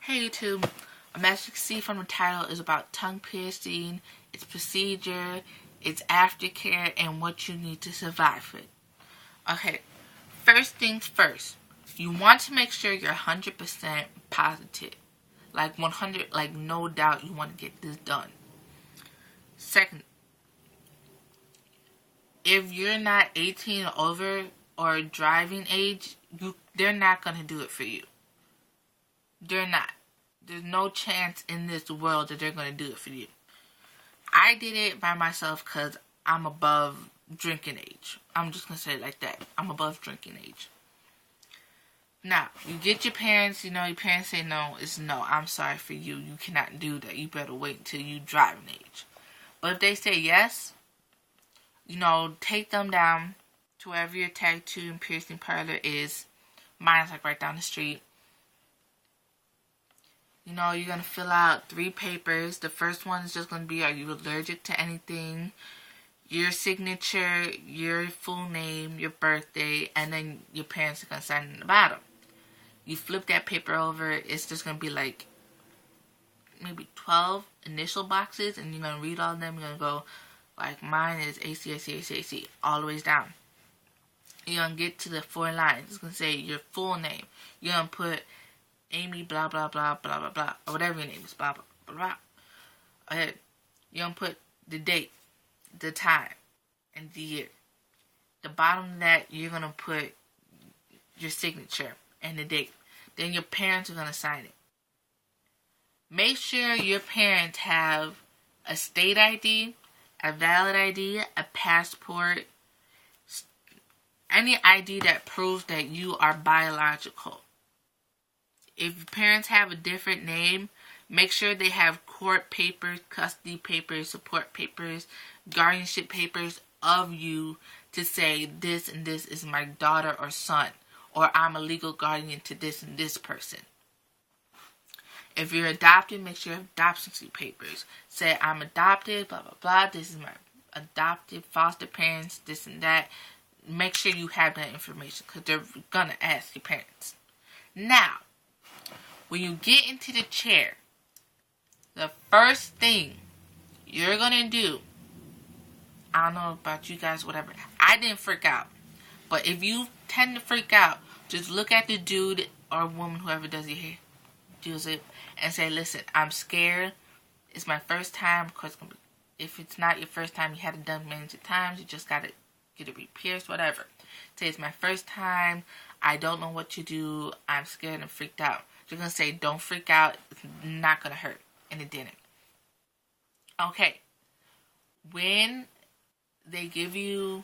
Hey YouTube, as you can see from the title, is about tongue piercing, its procedure, its aftercare, and what you need to survive it. Okay, first things first, you want to make sure you're 100% positive. Like 100, like no doubt you want to get this done. Second, if you're not 18 or over or driving age, they're not going to do it for you. They're not. There's no chance in this world that they're going to do it for you. I did it by myself because I'm above drinking age. I'm just going to say it like that. I'm above drinking age. Now, you get your parents, your parents say no, it's no. I'm sorry for you. You cannot do that. You better wait until you driving age. But if they say yes, take them down to wherever your tattoo and piercing parlor is. Mine's like right down the street. You're going to fill out 3 papers. The first one is just going to be, are you allergic to anything? Your signature, your full name, your birthday, and then your parents are going to sign in the bottom. You flip that paper over, it's just going to be like maybe 12 initial boxes, and you're going to read all of them. You're going to go, like mine is AC, all the way down. You're going to get to the 4 lines. It's going to say your full name. You're going to put Amy, blah, blah, blah, blah, blah, blah, or whatever your name is, blah, blah, blah, blah. Ahead. You're going to put the date, the time, and the year. The bottom of that, you're going to put your signature and the date. Then your parents are going to sign it. Make sure your parents have a state ID, a valid ID, a passport, any ID that proves that you are biological. If your parents have a different name, make sure they have court papers, custody papers, support papers, guardianship papers of you to say this and this is my daughter or son, or I'm a legal guardian to this and this person. If you're adopted, make sure you have adoption papers. Say I'm adopted, blah, blah, blah. This is my adopted foster parents, this and that. Make sure you have that information because they're going to ask your parents. Now, when you get into the chair, the first thing you're going to do, I don't know about you guys, whatever. I didn't freak out. But if you tend to freak out, just look at the dude or woman, whoever does your hair, does it, and say, listen, I'm scared. It's my first time. Of course, if it's not your first time, you had it done many times. You just got to get it re-pierced, whatever. Say, it's my first time. I don't know what to do. I'm scared and freaked out. You're going to say, don't freak out. It's not going to hurt. And it didn't. Okay. When they give you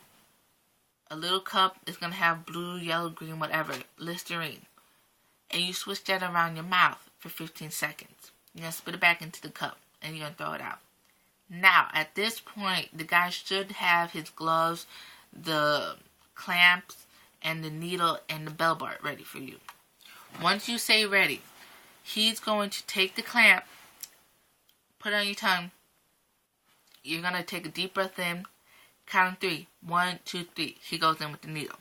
a little cup, it's going to have blue, yellow, green, whatever, Listerine. And you switch that around your mouth for 15 seconds. You're going to spit it back into the cup. And you're going to throw it out. Now, at this point, the guy should have his gloves, the clamps, and the needle and the bell bar ready for you. Once you say ready, he's going to take the clamp, put it on your tongue. You're going to take a deep breath in, count 3. 1, 2, 3. He goes in with the needle.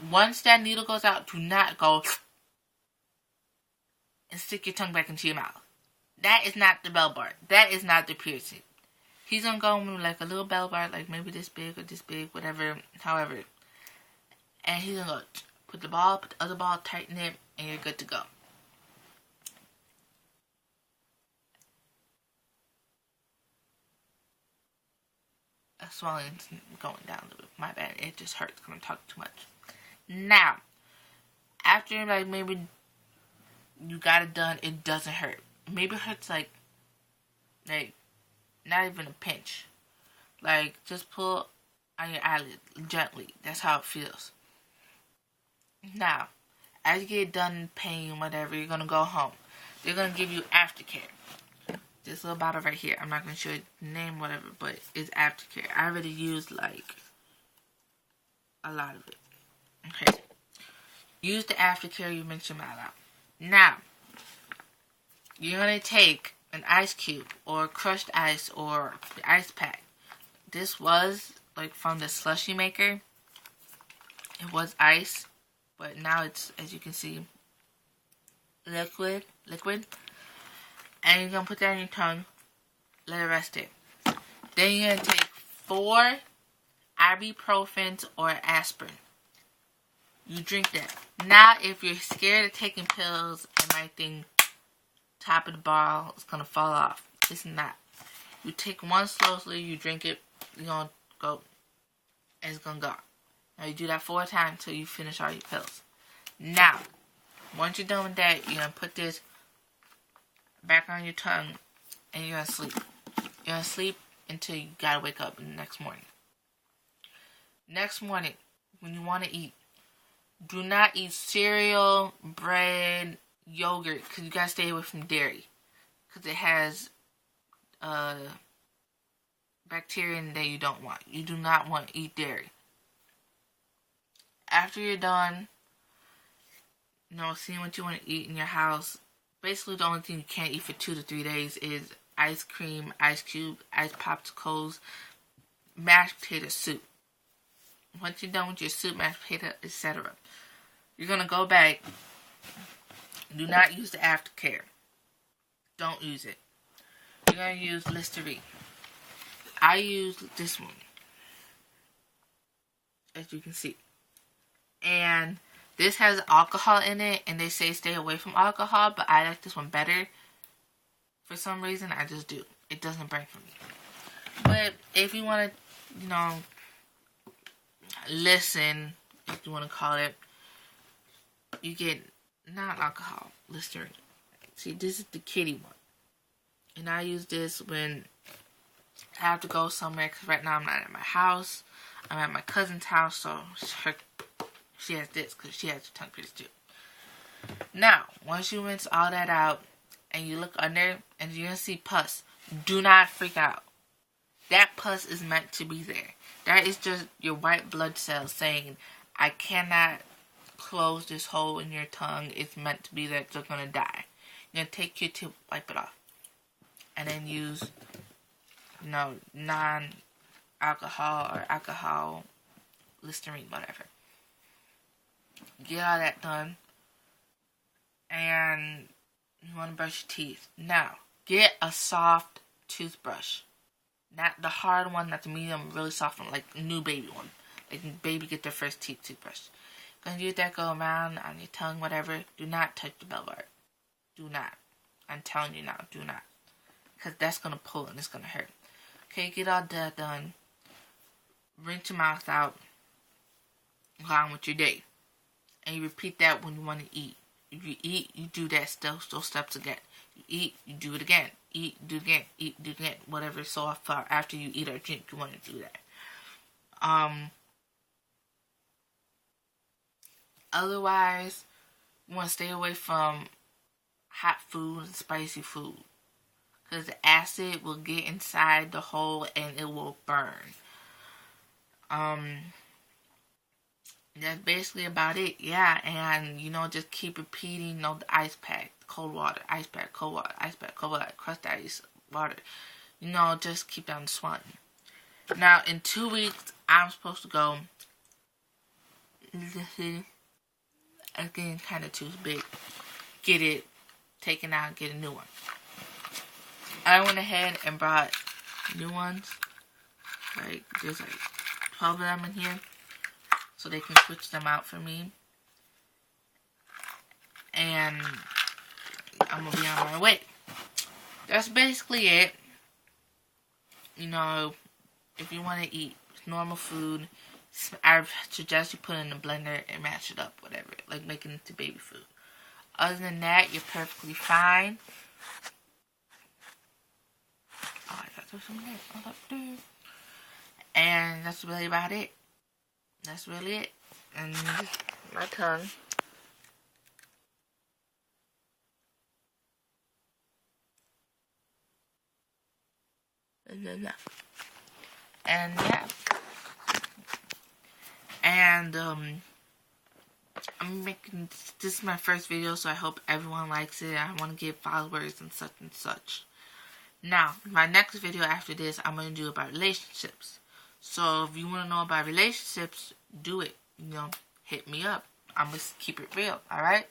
Once that needle goes out, do not go and stick your tongue back into your mouth. That is not the bell bar. That is not the piercing. He's going to go with like a little bell bar, like maybe this big or this big, whatever, however. And he's going to go, put the other ball, tighten it, and you're good to go. Swelling's going down a little bit. My bad. It just hurts because I'm talking too much. Now, after like maybe you got it done, it doesn't hurt. Maybe it hurts like not even a pinch. Like just pull on your eyelid gently. That's how it feels. Now, as you get done in pain, whatever, you're going to go home. They're going to give you aftercare. This little bottle right here. I'm not going to show you the name, whatever, but it's aftercare. I already used, like, a lot of it. Okay. Use the aftercare you mentioned out. Now, you're going to take an ice cube or crushed ice or the ice pack. This was, like, from the slushy maker. It was ice. But now it's, as you can see, liquid, and you're going to put that on your tongue, let it rest it. Then you're going to take 4 ibuprofen or aspirin. You drink that. Now, if you're scared of taking pills and might think top of the ball is going to fall off, it's not. You take one slowly, you drink it, you're going to go, and it's going to go. Now, you do that 4 times until you finish all your pills. Now, once you're done with that, you're going to put this back on your tongue, and you're going to sleep. You're going to sleep until you got to wake up in the next morning. Next morning, when you want to eat, do not eat cereal, bread, yogurt, because you got to stay away from dairy. Because it has bacteria in there you don't want. You do not want to eat dairy. After you're done, seeing what you want to eat in your house, basically the only thing you can't eat for 2 to 3 days is ice cream, ice cube, ice popsicles, mashed potato soup. Once you're done with your soup, mashed potato, etc., you're going to go back. Do not use the aftercare. Don't use it. You're going to use Listerine. I use this one, as you can see. And this has alcohol in it, and they say stay away from alcohol, but I like this one better. For some reason, I just do. It doesn't burn for me. But if you want to, listen, if you want to call it, you get non-alcohol Listerine. See, this is the kitty one. And I use this when I have to go somewhere, because right now I'm not at my house. I'm at my cousin's house, so she has this because she has a tongue piercing too. Now, once you rinse all that out and you look under and you're going to see pus, do not freak out. That pus is meant to be there. That is just your white blood cells saying, I cannot close this hole in your tongue. It's meant to be there. You're going to die. You're going to take Q-tip, wipe it off. And then use, non-alcohol or alcohol, Listerine, whatever. Get all that done. And you want to brush your teeth. Now, get a soft toothbrush. Not the hard one, not the medium, really soft one, like a new baby one. Like baby get their first toothbrush. Gonna use that, go around on your tongue, whatever. Do not touch the bell bar. Do not. I'm telling you now, do not. Because that's gonna pull and it's gonna hurt. Okay, get all that done. Rinse your mouth out. Go on with your day. And you repeat that when you want to eat. If you eat, you do those steps again. You eat, you do it again. Eat, do it again. Eat, do it again. Whatever. So far after you eat or drink, you want to do that. Otherwise, you want to stay away from hot food and spicy food. Because the acid will get inside the hole and it will burn. That's basically about it. Yeah, and just keep repeating, the ice pack, cold water, ice pack, cold water, ice pack, cold water, crushed ice, water. Just keep down the swelling. Now, in 2 weeks, I'm supposed to go. It's getting kind of too big. Get it taken out, get a new one. I went ahead and brought new ones. There's 12 of them in here. So they can switch them out for me. And I'm going to be on my way. That's basically it. If you want to eat normal food, I suggest you put it in a blender and mash it up, whatever. Like making it into baby food. Other than that, you're perfectly fine. Oh, I got to throw some there. And that's really about it. That's really it. And my tongue. And yeah. And I'm making this is my first video, so I hope everyone likes it. I want to get followers and such and such. Now, my next video after this, I'm going to do about relationships. So if you want to know about relationships, do it. Hit me up. I'm going to keep it real, alright?